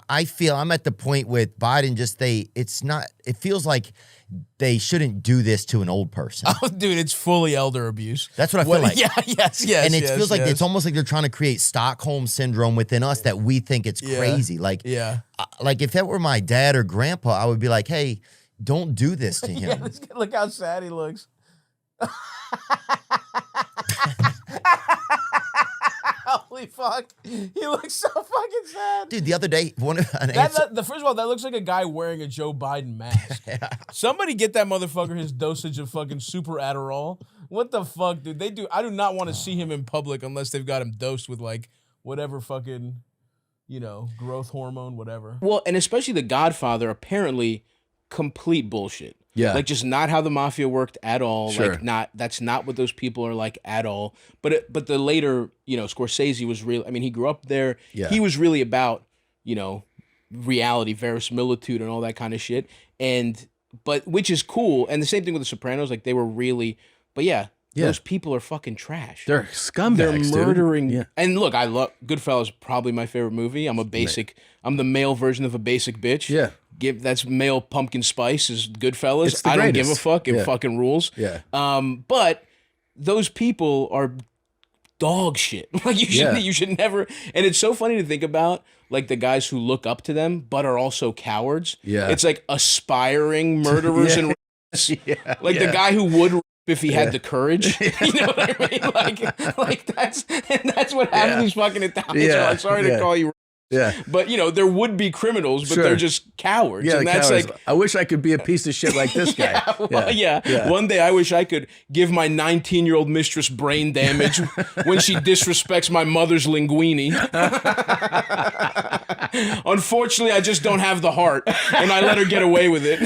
I feel I'm at the point with Biden. It feels like they shouldn't do this to an old person. Oh, dude, it's fully elder abuse. That's what I feel like. Yeah, yes. And it feels like it's almost like they're trying to create Stockholm syndrome within us that we think it's crazy. Like, like if that were my dad or grandpa, I would be like, hey, don't do this to him. Look how sad he looks. Holy fuck. He looks so fucking sad. Dude, the other day, first of all, that looks like a guy wearing a Joe Biden mask. Somebody get that motherfucker his dosage of fucking super Adderall. What the fuck, dude? I do not want to see him in public unless they've got him dosed with like whatever fucking, growth hormone, whatever. Well, and especially The Godfather, apparently complete bullshit. Yeah. Like just not how the mafia worked at all. Sure. Like that's not what those people are like at all. But the later, Scorsese was real. I mean, he grew up there. Yeah. He was really about, reality, verisimilitude and all that kind of shit. But which is cool. And the same thing with The Sopranos, like they were really, but yeah. Those people are fucking trash. They're scumbags, They're murdering. Dude. Yeah. And look, I love Goodfellas. Probably my favorite movie. I'm the male version of a basic bitch. Yeah. That's male pumpkin spice is Goodfellas. It's the I don't greatest. give a fuck. It fucking rules. Yeah. But those people are dog shit. Like you should never. And it's so funny to think about, like the guys who look up to them but are also cowards. Yeah. It's like aspiring murderers and like the guy who would if he had the courage. You know what I mean? Like that's what half of these fucking Italians are like. Sorry to call you. Yeah. But, there would be criminals, but they're just cowards. Yeah, and that's cowards. like, I wish I could be a piece of shit like this guy. One day I wish I could give my 19-year-old mistress brain damage when she disrespects my mother's linguine. Unfortunately, I just don't have the heart, and I let her get away with it.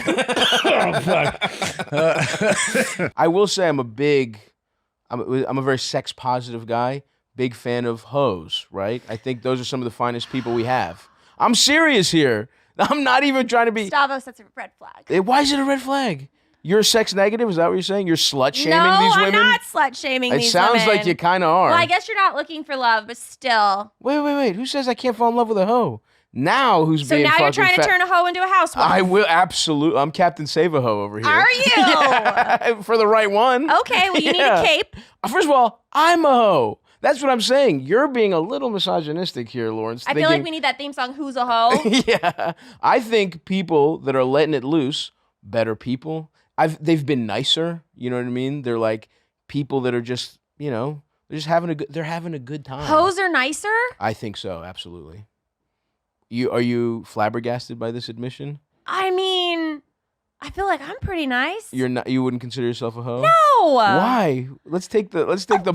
I will say I'm a very sex positive guy. Big fan of hoes, right? I think those are some of the finest people we have. I'm serious here. I'm not even trying to be. Stavros, that's a red flag. Why is it a red flag? You're sex negative? Is that what you're saying? You're slut shaming these women? No, I'm not slut shaming these women. It sounds like you kind of are. Well, I guess you're not looking for love, but still. Wait. Who says I can't fall in love with a hoe? Now who's being fucking So now you're trying to turn a hoe into a housewife. I will, absolutely. I'm Captain Save a Hoe over here. Are you? Yeah, for the right one. Okay, well, you need a cape. First of all, I'm a hoe. That's what I'm saying. You're being a little misogynistic here, Lawrence. I feel like we need that theme song, Who's a Hoe? Yeah. I think people that are letting it loose, better people. They've been nicer. You know what I mean? They're like people that are just, they're just having a good time. Hoes are nicer? I think so, absolutely. Are you flabbergasted by this admission? I mean, I feel like I'm pretty nice. You're not. You wouldn't consider yourself a hoe? No. Why? Let's take the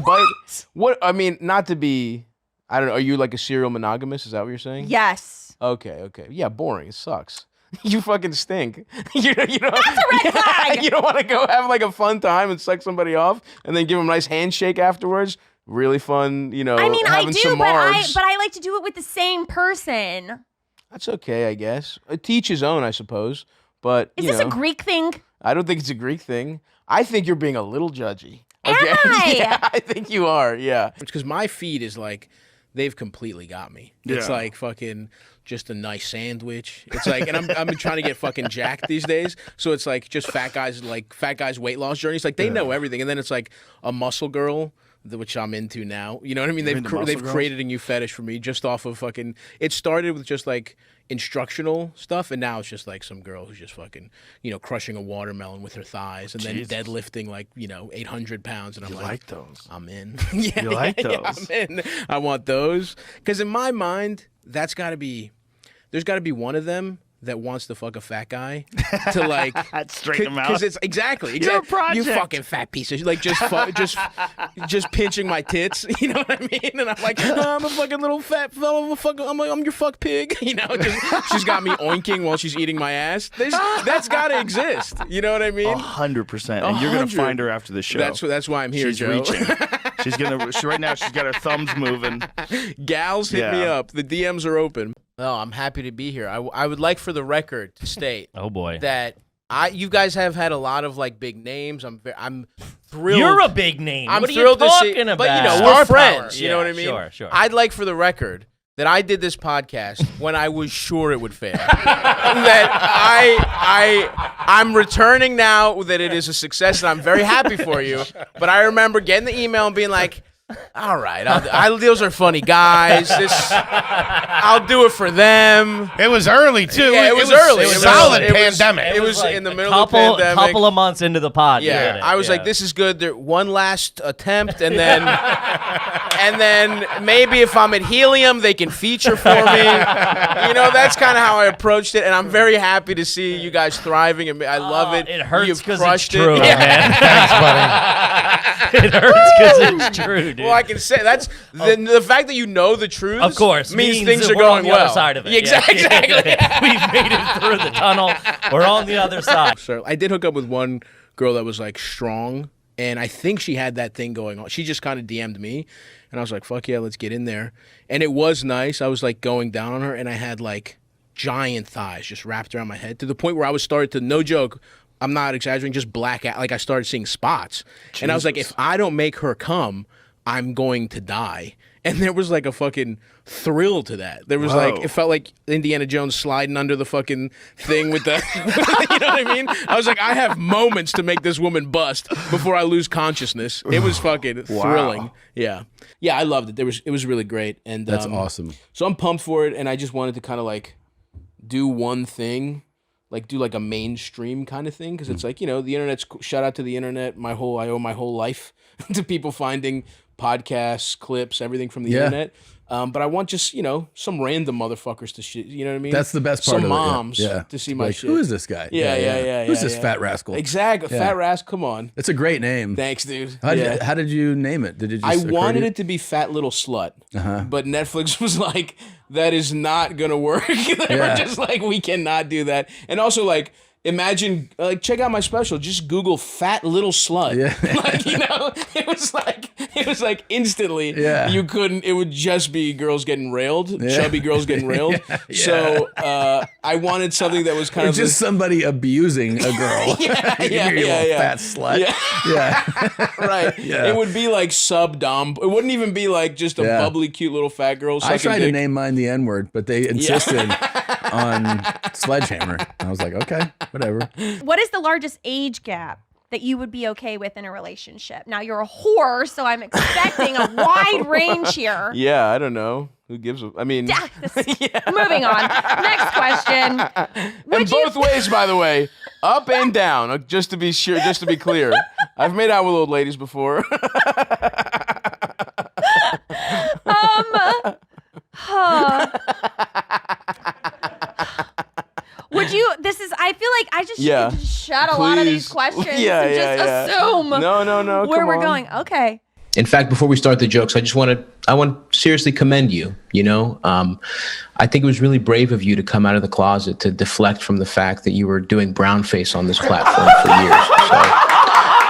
bite. What? I mean, not to be. I don't know. Are you like a serial monogamous? Is that what you're saying? Yes. Okay. Yeah. Boring. It sucks. You fucking stink. you know. That's a red flag. You don't want to go have like a fun time and suck somebody off and then give them a nice handshake afterwards. Really fun. I mean, I do, but I like to do it with the same person. That's okay, I guess. Teach his own, I suppose. But is this a Greek thing? I don't think it's a Greek thing. I think you're being a little judgy. Okay? Am I? Yeah, I think you are. Yeah. It's because my feed is like, they've completely got me. It's like fucking just a nice sandwich. It's like, and I've been trying to get fucking jacked these days. So it's like just fat guys weight loss journeys. Like they know everything. And then it's like a muscle girl, which I'm into now. You know what I mean? They've created a new fetish for me just off of fucking. It started with just like instructional stuff, and now it's just like some girl who's just fucking, crushing a watermelon with her thighs and then deadlifting like 800 pounds. And I'm like those? I'm in. You like those? I'm in. I want those because in my mind, there's got to be one of them that wants to fuck a fat guy to like straighten him out. Because it's exactly You're a project. You fucking fat piece of shit. Like just pinching my tits. You know what I mean? And I'm like, I'm a fucking little fat fellow. I'm your fuck pig. She's got me oinking while she's eating my ass. That's got to exist. You know what I mean? 100%. And you're gonna find her after the show. That's why I'm here, She's Joe. reaching. Right now she's got her thumbs moving. Gals, hit me up. The DMs are open. Oh, I'm happy to be here. I would like for the record to state oh boy that you guys have had a lot of like big names. I'm thrilled. You're a big name. I'm what are thrilled you talking to see, about? but we're Star friends. power. You know what I mean? Sure. I'd like for the record that I did this podcast when I was sure it would fail. That I'm returning now that it is a success, and I'm very happy for you. But I remember getting the email and being like, all right, those are funny guys. I'll do it for them. It was early, too. Yeah, it was early. It was solid pandemic. It was like in the middle of the pandemic. Couple of months into the pod. Yeah, I was like, this is good. There, one last attempt, and then maybe if I'm at Helium, they can feature for me. That's kind of how I approached it, and I'm very happy to see you guys thriving, and I love it. It hurts because it's true, Yeah. man. Thanks, buddy. It hurts because it's true, dude. Well, I can say that's the fact that you know the truth. Of course, means things that are we're going on the well. other side of it. Exactly. We've made it through the tunnel. We're on the other side. So I did hook up with one girl that was like strong, and I think she had that thing going on. She just kind of DM'd me, and I was like, "Fuck yeah, let's get in there." And it was nice. I was like going down on her, and I had like giant thighs just wrapped around my head to the point where I was started to, no joke, I'm not exaggerating, just black out. Like I started seeing spots. Jesus. And I was like, if I don't make her come, I'm going to die. And there was like a fucking thrill to that. There was like, it felt like Indiana Jones sliding under the fucking thing with the, you know what I mean? I was like, I have moments to make this woman bust before I lose consciousness. It was fucking thrilling. Yeah. Yeah, I loved it. It was really great. And that's awesome. So I'm pumped for it, and I just wanted to kind of like do one thing. Like do like a mainstream kind of thing, because it's like, the internet's shout out to the internet. I owe my whole life to people finding podcasts, clips, everything from the internet. But I want just some random motherfuckers to shit. You know what I mean? That's the best part. Some of moms it. to see my shit. Who is this guy? Yeah. Who's this fat rascal? Exactly, Fat Rascal. Come on. It's a great name. Thanks, dude. How did you name it? Did it? Just I wanted it to be Fat Little Slut, but Netflix was like, that is not gonna work. They were just like, we cannot do that. And also like, imagine, check out my special. Just Google "fat little slut." Yeah. It was like instantly. Yeah. You couldn't. It would just be girls getting railed, chubby girls getting railed. So I wanted something that was kind of just somebody abusing a girl. Fat slut. Yeah. Right. Yeah. It would be like sub-dom. It wouldn't even be like just a bubbly, cute little fat girl. I tried to dick. name mine the N-word, but they insisted on Sledgehammer. I was like, okay, whatever. What is the largest age gap that you would be okay with in a relationship? Now, you're a whore, so I'm expecting a wide range here. Yeah, I don't know. Who gives a... I mean... Moving on. Next question. And both ways, by the way. Up and down, just to be sure, just to be clear. I've made out with old ladies before. Would you, I feel like I just should shut a lot of these questions and just assume No, where we're going. Okay. In fact, before we start the jokes, I want to seriously commend you. I think it was really brave of you to come out of the closet to deflect from the fact that you were doing brownface on this platform for years. So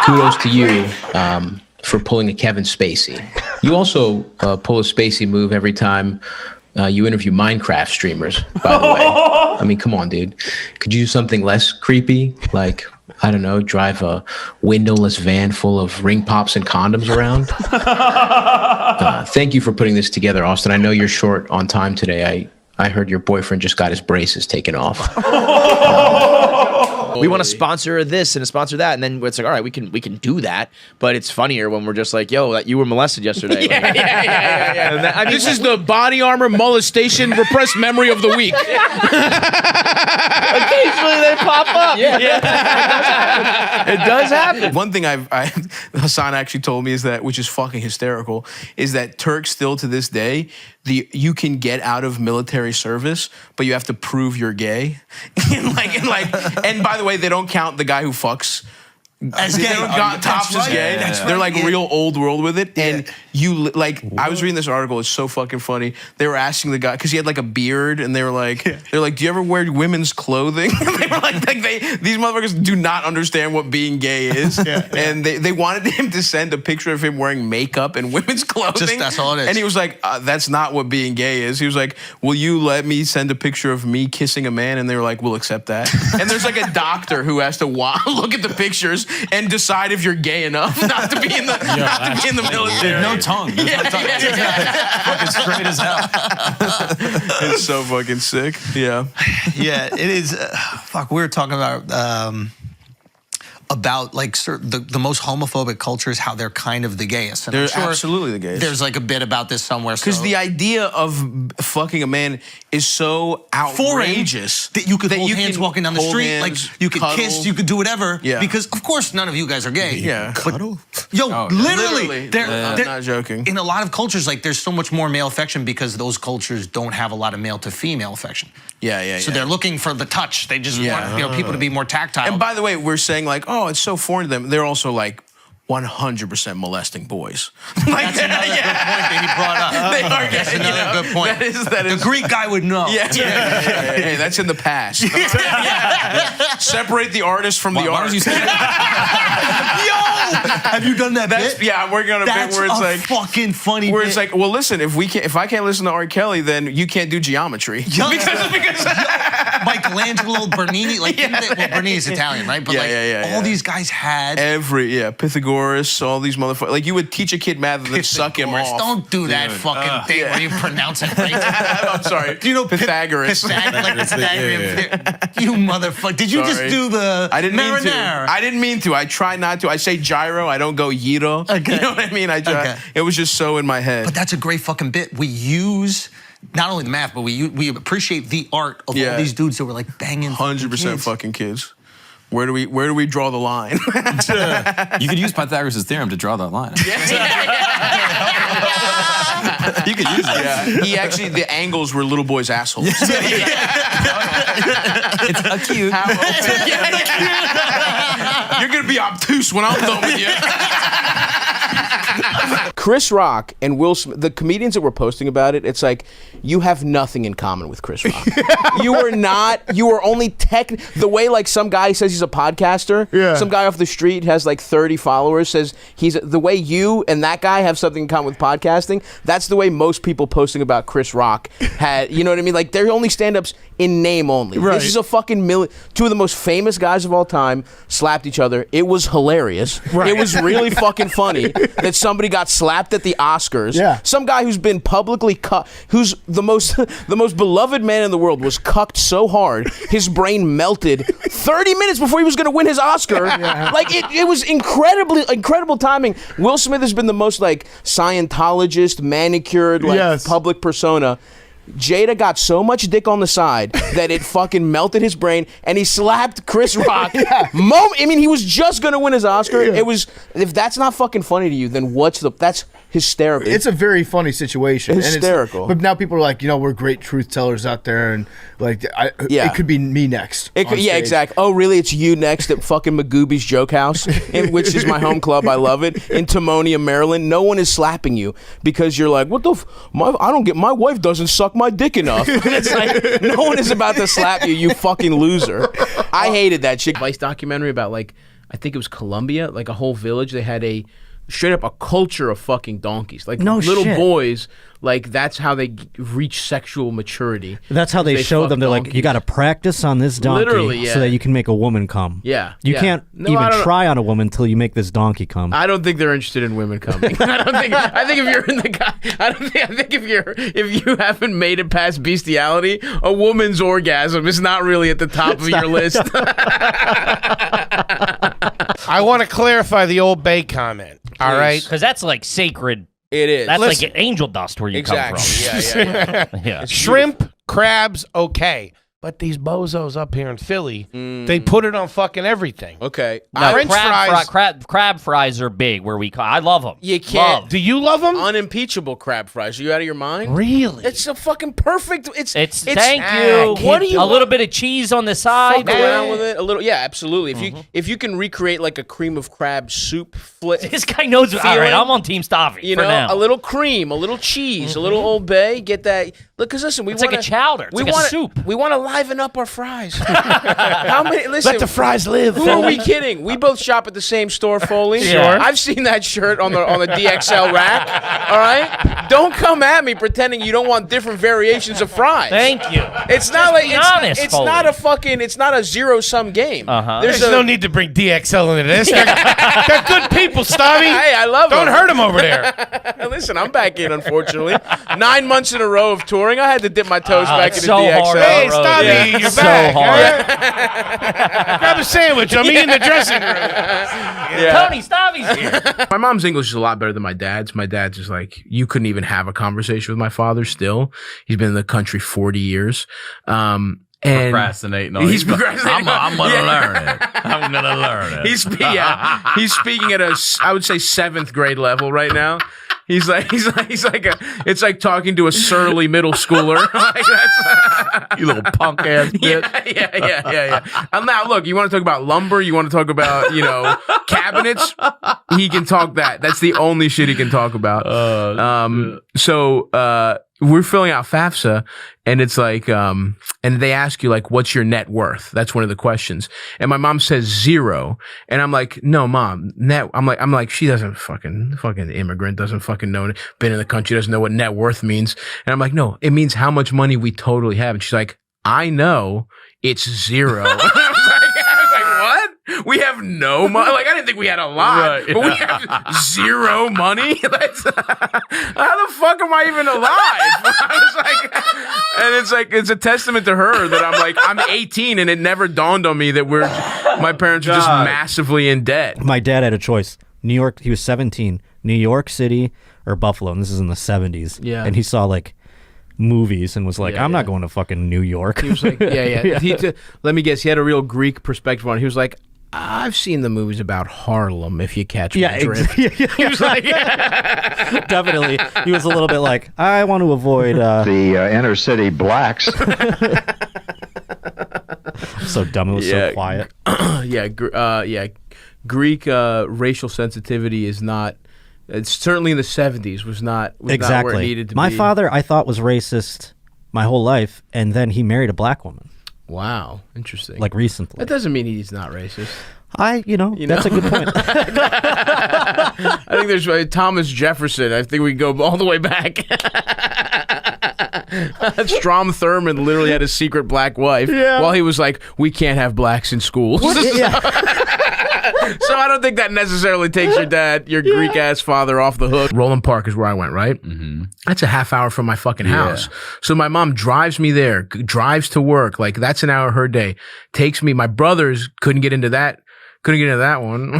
kudos to you for pulling a Kevin Spacey. You also pull a Spacey move every time you interview Minecraft streamers, by the way. I mean, come on, dude. Could you do something less creepy? Like, I don't know, drive a windowless van full of ring pops and condoms around? Thank you for putting this together, Austin. I know you're short on time today. I heard your boyfriend just got his braces taken off. We want to sponsor this and a sponsor that, and then it's like, all right, we can do that, but it's funnier when we're just like, yo, you were molested yesterday. Yeah. I mean, this is the body armor molestation repressed memory of the week. Occasionally they pop up. Yeah. It does happen. One thing Hassan actually told me is that, which is fucking hysterical, is that Turks still to this day, you can get out of military service, but you have to prove you're gay. and by the way, they don't count the guy who fucks as gay. They don't count tops as gay. They're like real old world with it. And I was reading this article. It's so fucking funny. They were asking the guy because he had like a beard, and they were like, do you ever wear women's clothing? They were like these motherfuckers do not understand what being gay is. And they wanted him to send a picture of him wearing makeup and women's clothing. That's all it is. And he was like, that's not what being gay is. He was like, will you let me send a picture of me kissing a man? And they were like, we'll accept that. And there's like a doctor who has to look at the pictures and decide if you're gay enough not to be in the military. No tongue. There's no tongue. Fucking straight as hell. It's so fucking sick. Yeah. Yeah, it is. Fuck, we were talking about like the most homophobic cultures, how they're kind of the gayest. And They're I'm sure absolutely the gayest. There's like a bit about this somewhere. Because the idea of fucking a man is so outrageous that you could hold hands walking down the street, hands, like you could cuddle. kiss, you could do whatever. Yeah. Because of course none of you guys are gay. Yeah. Cuddle. Yo, literally, I'm not joking. In a lot of cultures, like there's so much more male affection because those cultures don't have a lot of male to female affection. Yeah. So they're looking for the touch. They just want people to be more tactile. And by the way, we're saying like, oh, it's so foreign to them. They're also like 100% molesting boys. Like, that's another good point that he brought up. They are That's another good point. That is the Greek guy would know. Yeah. Hey, that's in the past. Separate the artist from the art. Yo, have you done that bit? Yeah, I'm working on a bit where it's like fucking funny. Where it's like, well, listen, if I can't listen to R. Kelly, then you can't do geometry. because Michelangelo, Bernini, like Bernini's Italian, right? But all these guys had Pythagoras, all these motherfuckers. Like you would teach a kid math and then suck him off. Don't do that fucking thing where you pronounce it right. I'm sorry. Do you know Pythagoras? Pythagoras. You motherfucker. Did you just do the marinara? I didn't mean to. I try not to. I say gyro. I don't go gyro. Okay. You know what I mean? I try. Okay. It was just so in my head. But that's a great fucking bit. We use not only the math, but we appreciate the art of all these dudes that were like banging 100% fucking kids. Where do we draw the line? You could use Pythagoras' theorem to draw that line. You could use it. Yeah. He actually, the angles were little boys' assholes. It's acute. You're going to be obtuse when I'm done with you. Chris Rock and Will Smith, the comedians that were posting about it, it's like, you have nothing in common with Chris Rock. You are only the way like some guy says he's a podcaster, some guy off the street has like 30 followers, says the way you and that guy have something in common with podcasting, that's the way most people posting about Chris Rock had, you know what I mean? Like they're only stand-ups in name only. Right. This is a fucking two of the most famous guys of all time slapped each other. It was hilarious. Right. It was really fucking funny that somebody got slapped at the Oscars. Yeah. Some guy who's been publicly who's the most beloved man in the world was cucked so hard his brain melted 30 minutes before he was going to win his Oscar. Like it was incredible timing. Will Smith has been the most like Scientologist, manicured, like public persona. Jada got so much dick on the side that it fucking melted his brain, and he slapped Chris Rock. I mean, he was just gonna win his Oscar. It was. If that's not fucking funny to you, then that's hysterical. It's a very funny situation. Hysterical. But now people are like, we're great truth tellers out there, and like, it could be me next. Exactly. Oh, really? It's you next at fucking Magooby's Joke House, which is my home club. I love it. In Timonium, Maryland, no one is slapping you because you're like, what the? My wife doesn't suck my dick enough. It's like no one is about to slap you fucking loser. I hated that shit. Vice documentary about like I think it was Colombia, like a whole village. They had straight up a culture of fucking donkeys, like little boys. Like that's how they reach sexual maturity. That's how they show them. They're donkeys. Like, you got to practice on this donkey so that you can make a woman come. Yeah, you can't even try on a woman until you make this donkey come. I don't think they're interested in women coming. I think if you're in the guy, I think if you haven't made it past bestiality, a woman's orgasm is not really at the top of your list. I want to clarify the Old Bay comment. All right, because that's like sacred. It is. That's like angel dust where you come from. Yeah. Shrimp, crabs, okay. But these bozos up here in Philly, they put it on fucking everything. Okay. No, French crab fries are big I love them. You can't. Do you love them? Unimpeachable crab fries. Are you out of your mind? Really? It's a fucking perfect. It's thank you. What do you a little bit of cheese on the side. Fuck around with it a little. Yeah, absolutely. If you can recreate like a cream of crab soup flip. This guy knows. All right, I'm on Team Stavvy. You know, now. a little cream, a little cheese, a little Old Bay. Get that. Look, because listen, it's like a chowder. It's like a soup. We want to liven up our fries. How many? Listen, Let the fries live. Who are we kidding? We both shop at the same store, Foley. Sure. I've seen that shirt on the DXL rack. All right. Don't come at me pretending you don't want different variations of fries. Thank you. It's not like honest, it's Foley. not a fucking. It's not a zero-sum game. There's no need to bring DXL into this. They're good people, Stavvy. Hey, I love Don't them. hurt them over there. Listen, I'm back in, unfortunately. 9 months in a row of touring. I had to dip my toes back into so DXL. hard. Hey, Stavvy, you're So back. hard. Grab a sandwich. I'm eating the dressing room. Tony, Stavvy's here. My mom's English is a lot better than my dad's. My dad's is like, you couldn't even have a conversation with my father still. He's been in the country 40 years. And Procrastinating. He's procrastinating. I'm gonna learn it. I'm gonna learn it. He's speaking at a, I would say, 7th grade level right now. He's like it's like talking to a surly middle schooler. Like that's, you little punk ass bitch. Yeah. Now look, you want to talk about lumber? You want to talk about cabinets? He can talk that. That's the only shit he can talk about. So we're filling out FAFSA, and it's like, and they ask you like, what's your net worth? That's one of the questions. And my mom says 0, and I'm like, no, mom, net. I'm like, she doesn't fucking immigrant, doesn't fucking know, been in the country, doesn't know what net worth means. And I'm like, no, it means how much money we totally have. And she's like, I know, it's 0. I was like, what? We have no money. Like, I didn't think we had a lot, but we have 0 money. That's, how the fuck am I even alive? I was like, it's a testament to her that I'm 18, and it never dawned on me that my parents are just massively in debt. My dad had a choice. New York, he was 17, New York City or Buffalo, and this is in the 70s. Yeah. And he saw like movies and was like, I'm not going to fucking New York. He was like, let me guess, he had a real Greek perspective on it. He was like, I've seen the movies about Harlem, if you catch my drift. He was like, definitely. He was a little bit like, I want to avoid the inner city blacks. So dumb. It was so quiet. Greek racial sensitivity is not. It's certainly in the 70s was not exactly not where it needed to my be. My father, I thought, was racist my whole life, and then he married a black woman. Wow, interesting. Like recently. That doesn't mean he's not racist. That's a good point. I think there's Thomas Jefferson. I think we can go all the way back. Strom Thurmond literally had a secret black wife while he was like, we can't have blacks in schools. So I don't think that necessarily takes your Greek ass father off the hook. Roland Park is where I went, right? Mm-hmm. That's a half hour from my fucking house. So my mom drives me there, drives to work. Like, that's an hour of her day. Takes me, my brothers couldn't get into that one.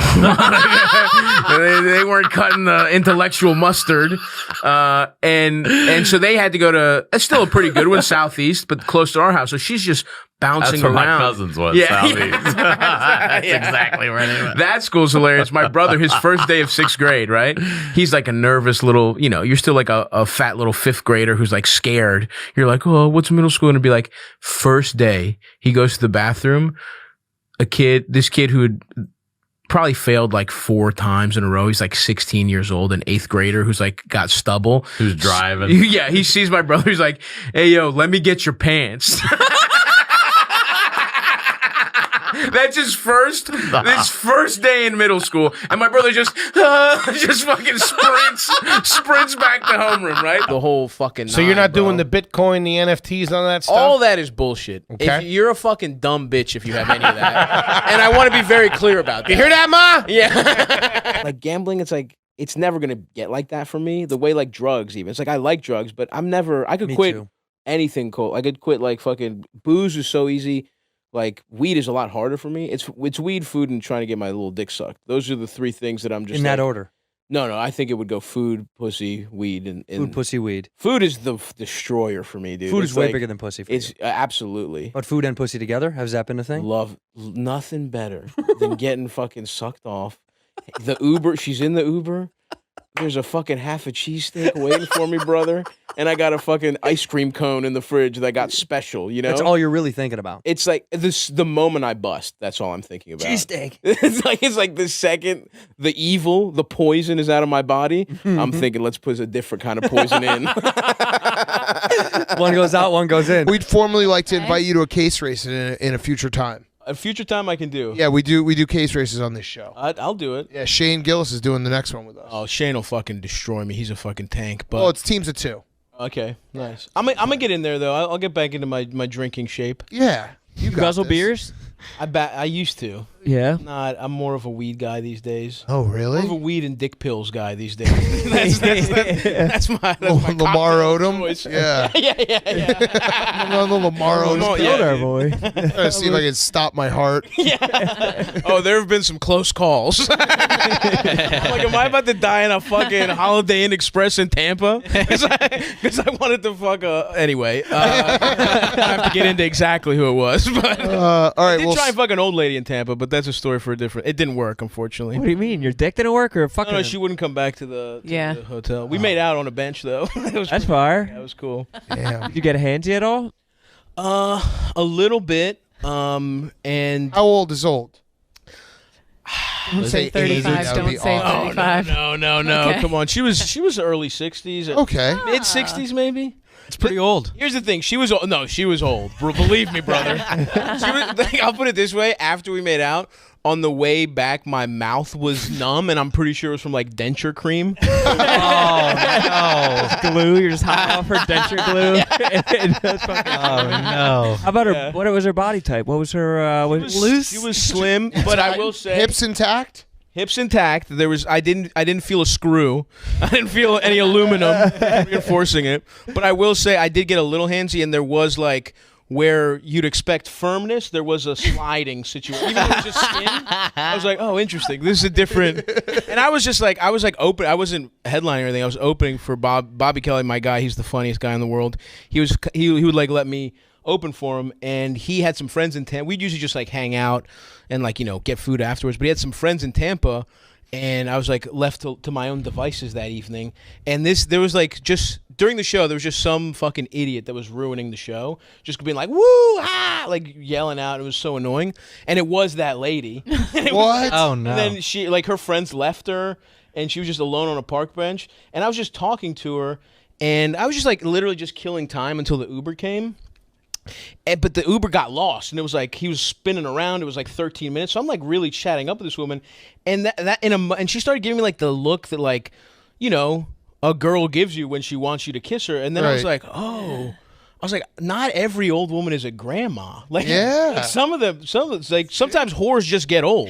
They weren't cutting the intellectual mustard. And so they had to go to, it's still a pretty good one, Southeast, but close to our house. So she's just bouncing around. That's where around. my cousins was, Southeast. That's exactly where they went. That school's hilarious. My brother, his first day of 6th grade, right? He's like a nervous little, you're still like a fat little 5th grader who's like scared. You're like, oh, what's middle school? And it'd be like, first day, he goes to the bathroom. This kid who had probably failed like 4 times in a row. He's like 16 years old, an 8th grader who's like got stubble. Who's driving. Yeah, he sees my brother. He's like, hey, yo, let me get your pants. That's his first day in middle school, and my brother just fucking sprints back to homeroom, right? The whole fucking. So you're not doing the Bitcoin, the NFTs, all that stuff. All that is bullshit. Okay. If you're a fucking dumb bitch if you have any of that, and I want to be very clear about that. You hear that, Ma? Yeah. Like gambling, it's never gonna get like that for me. The way like drugs, even it's like I like drugs, but I could quit anything cool. I could quit like fucking booze is so easy. Like, weed is a lot harder for me. It's weed, food, and trying to get my little dick sucked. Those are the 3 things that I'm just... In that order? No, I think it would go food, pussy, weed, and... Food, pussy, weed. Food is the destroyer for me, dude. Food is way bigger than pussy for you. Absolutely. But food and pussy together? Has that been a thing? Love nothing better than getting fucking sucked off. The Uber, she's in the Uber. There's a fucking half a cheesesteak waiting for me, brother. And I got a fucking ice cream cone in the fridge that got special, That's all you're really thinking about. It's like the moment I bust, that's all I'm thinking about. Cheesesteak. It's like the second the evil, the poison is out of my body, I'm thinking, let's put a different kind of poison in. One goes out, one goes in. We'd formally like to invite you to a case race in a future time. A future time I can do. Yeah, we do case races on this show. I'll do it. Yeah, Shane Gillis is doing the next one with us. Oh, Shane will fucking destroy me. He's a fucking tank. But Well, it's teams of 2. okay, nice. I'm gonna get in there though. I'll get back into my drinking shape. Yeah, you guzzle beers? I used to. Yeah. I'm more of a weed guy these days. Oh, really? More of a weed and dick pills guy these days. that's my Lamar Odom. choice. Yeah. yeah. I'm on the Lamar Odom. yeah. boy. Trying to see if I can stop my heart. Oh, there have been some close calls. I'm like, am I about to die in a fucking Holiday Inn Express in Tampa? Because I wanted to fuck anyway. I have to get into exactly who it was. But all right, I did try and fuck an old lady in Tampa, but that's a story for a different. It didn't work, unfortunately. What do you mean? Your dick didn't work, or fucking? No, she wouldn't come back to the hotel. We made out on a bench though. That's fire. That was cool. Damn. Did you get a handsy at all? A little bit. And how old is old? Don't say 35. Don't say 35. No. Okay. Come on. She was early 60s. Okay. Mid 60s maybe. It's pretty old. Here's the thing. She was old. No, she was old. Believe me, brother. I'll put it this way. After we made out, on the way back, my mouth was numb, and I'm pretty sure it was from like denture cream. Oh no! Glue. You're just hot off her denture glue. Oh no! How about her? What was her body type? What was her? Loose. She was slim, but I will say hips intact. Hips intact. I didn't feel a screw. I didn't feel any aluminum reinforcing it. But I will say I did get a little handsy, and there was like where you'd expect firmness, there was a sliding situation. Even though it was just skin, I was like, oh, interesting. This is a different. And I was open. I wasn't headlining or anything. I was opening for Bobby Kelly, my guy. He's the funniest guy in the world. He would like let me open for him, and he had some friends in Tampa. We'd usually just like hang out and like, you know, get food afterwards, but he had some friends in Tampa, and I was like left to my own devices that evening. And there was like just during the show, there was just some fucking idiot that was ruining the show, just being like, woo, ah, like yelling out. It was so annoying. And it was that lady. What? Oh no. And then she, like, her friends left her, and she was just alone on a park bench, and I was just talking to her, and I was just like literally just killing time until the Uber came. But the Uber got lost, and it was like he was spinning around. It was like 13 minutes, so I'm like really chatting up with this woman, and and she started giving me like the look that, like, you know, a girl gives you when she wants you to kiss her. And then I was like, oh. I was like, not every old woman is a grandma. Like, yeah. Like some of the like sometimes whores just get old.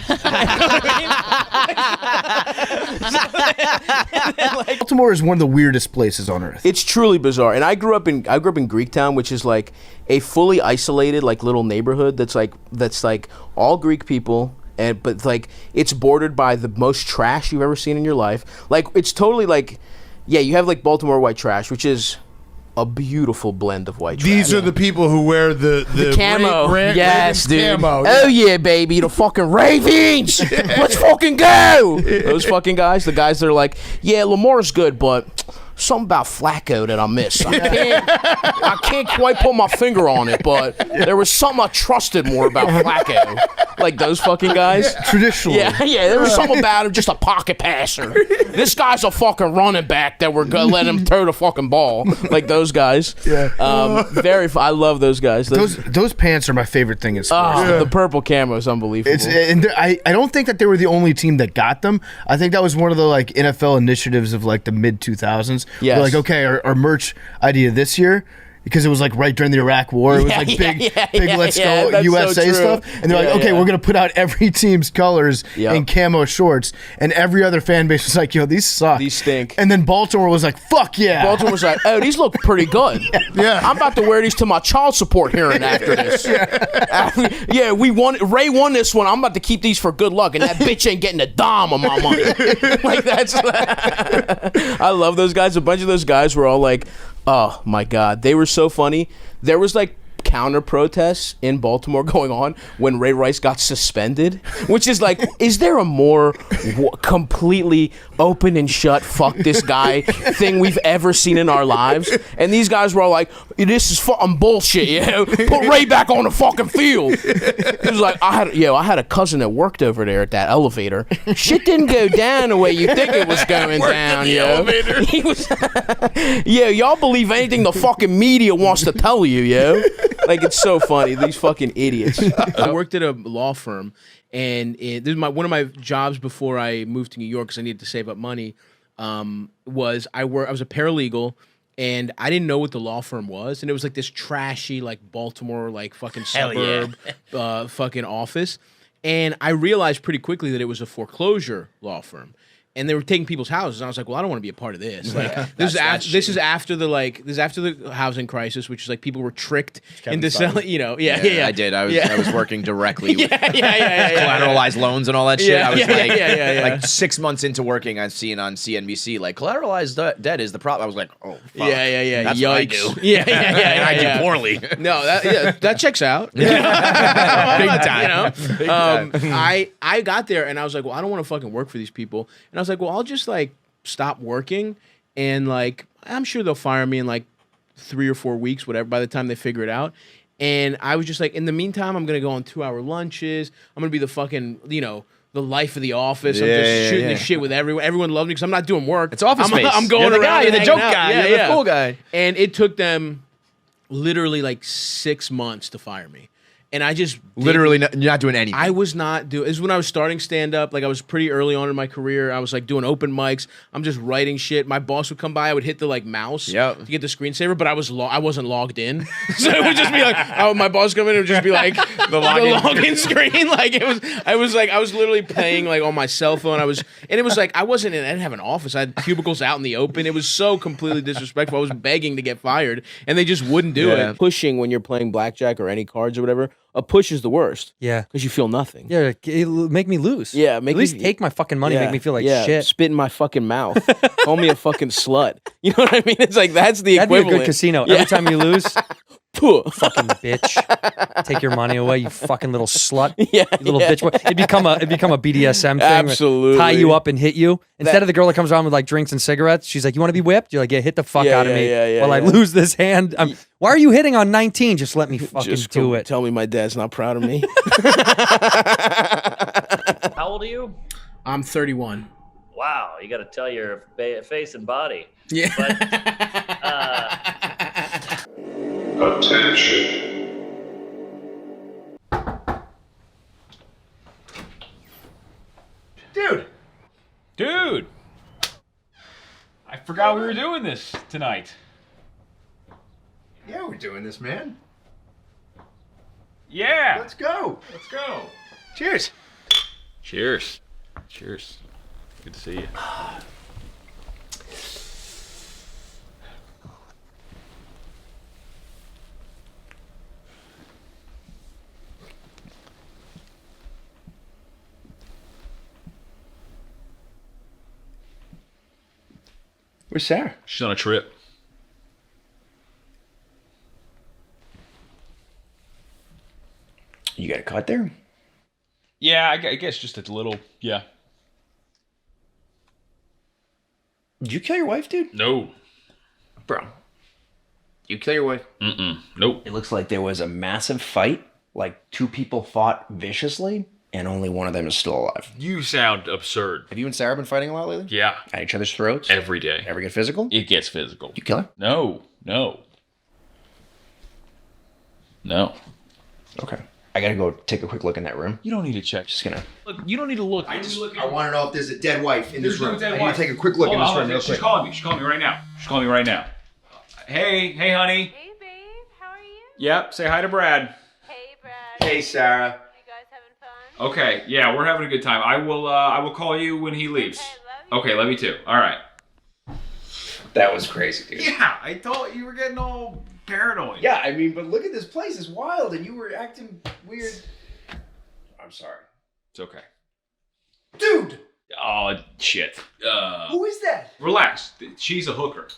Baltimore is one of the weirdest places on earth. It's truly bizarre. And I grew up in Greektown, which is like a fully isolated like little neighborhood that's like all Greek people. But like it's bordered by the most trash you've ever seen in your life. Like it's totally like, yeah, you have like Baltimore white trash, which is a beautiful blend of white trash. These are the people who wear the camo. Yes, dude. Camo. Oh yeah, baby, the fucking Ravens. Let's fucking go. Those fucking guys, the guys that are like, yeah, Lamar's good, but something about Flacco that I miss. I can't quite put my finger on it, but there was something I trusted more about Flacco. Like those fucking guys. Traditionally. Yeah, there was something about him, just a pocket passer. This guy's a fucking running back that we're gonna let him throw the fucking ball. Like those guys. Yeah. I love those guys. Those pants are my favorite thing in sports. The purple camo is unbelievable. I don't think that they were the only team that got them. I think that was one of the like NFL initiatives of like the mid 2000s. Yes. We're like, okay, our merch idea this year, because it was like right during the Iraq War. It was like big let's go USA stuff. And they're like, okay, we're going to put out every team's colors in camo shorts. And every other fan base was like, yo, these suck. These stink. And then Baltimore was like, fuck yeah. Baltimore was like, oh, these look pretty good. Yeah. I'm about to wear these to my child support hearing after this. Ray won this one. I'm about to keep these for good luck. And that bitch ain't getting a dime of my money. Like that's I love those guys. A bunch of those guys were all like, oh my God, they were so funny. There was like counter protests in Baltimore going on when Ray Rice got suspended, which is like, is there a more completely open and shut fuck this guy thing we've ever seen in our lives? And these guys were all like, this is fucking bullshit, yo. Put Ray back on the fucking field. It was like, I had a cousin that worked over there at that elevator. Shit didn't go down the way you think it was going down, yo. He was, yo, y'all believe anything the fucking media wants to tell you, yo. Like, it's so funny. These fucking idiots. I worked at a law firm, and this is one of my jobs before I moved to New York because I needed to save up money. Was I was a paralegal, and I didn't know what the law firm was, and it was like this trashy, like Baltimore, like fucking suburb, fucking office, and I realized pretty quickly that it was a foreclosure law firm. And they were taking people's houses. And I was like, well, I don't want to be a part of this. Like, this is after the housing crisis, which is like people were tricked into selling. You know, I did. I was working directly with collateralized loans and all that shit. I was like 6 months into working, I've seen on CNBC like collateralized debt is the problem. I was like, oh, fuck. That's Yikes. what I do. And I do poorly. No, that checks out. Big time. You know, Big time. I got there and I was like, well, I don't want to fucking work for these people. And I was like, well, I'll just like stop working and like I'm sure they'll fire me in like 3 or 4 weeks, whatever, by the time they figure it out. And I was just like, in the meantime, I'm gonna go on 2-hour lunches. I'm gonna be the fucking, you know, the life of the office. I'm just shooting the shit with everyone. Everyone loved me because I'm not doing work. It's office space. I'm going you're the around. guy. You're the joke out. guy. You're the cool guy. And it took them literally like 6 months to fire me. And I just literally you're not doing anything. I was not doing. This is when I was starting stand up. Like I was pretty early on in my career. I was like doing open mics. I'm just writing shit. My boss would come by. I would hit the like mouse to get the screensaver, but I wasn't logged in, so it would just be like, oh, my boss come in. It would just be like the login screen. Like I was literally playing like on my cell phone. And it was like I didn't have an office. I had cubicles out in the open. It was so completely disrespectful. I was begging to get fired, and they just wouldn't do it. Pushing when you're playing blackjack or any cards or whatever. A push is the worst. Yeah. Because you feel nothing. Yeah, make me loose. Yeah, at least take my fucking money, make me feel like shit. Spit in my fucking mouth. Call me a fucking slut. You know what I mean? It's like that's the That'd equivalent. be a good casino. Every time you lose, fucking bitch. Take your money away, you fucking little slut. You little bitch. It'd become a BDSM thing. Absolutely. Tie you up and hit you. Instead of the girl that comes around with like drinks and cigarettes, she's like, you want to be whipped? You're like, yeah, hit the fuck out of me while I lose this hand. Why are you hitting on 19? Just let me fucking do it. Tell me my dad's not proud of me. How old are you? I'm 31. Wow, you got to tell your face and body. Yeah. But, Attention. Dude! I forgot we were doing this tonight. Yeah, we're doing this, man. Yeah! Let's go. Let's go. Cheers. Cheers. Cheers. Good to see you. Where's Sarah? She's on a trip. You got a cut there? Yeah, I guess just a little, yeah. Did you kill your wife, dude? No. Bro. You kill your wife? Nope. It looks like there was a massive fight. Like 2 people fought viciously, and only one of them is still alive. You sound absurd. Have you and Sarah been fighting a lot lately? Yeah. At each other's throats? Every day. Ever get physical? It gets physical. You kill her? No. Okay. I gotta go take a quick look in that room. You don't need to check. Just gonna. Look, you don't need to look. I want to know if there's a dead wife in this room. I need to take a quick look Hold in this on, room real She's quick. calling me. She's calling me right now. She's calling me right now. Hey, honey. Hey, babe. How are you? Yep. Say hi to Brad. Hey, Brad. Hey, Sarah. You guys having fun? Okay. Yeah, we're having a good time. I will call you when he leaves. Okay, love you too. All right. That was crazy, dude. Yeah, I thought you were getting all paranoid. Yeah, I mean, but look at this place. It's wild, and you were acting weird. I'm sorry. It's okay. Dude! Oh, shit. Who is that? Relax. She's a hooker.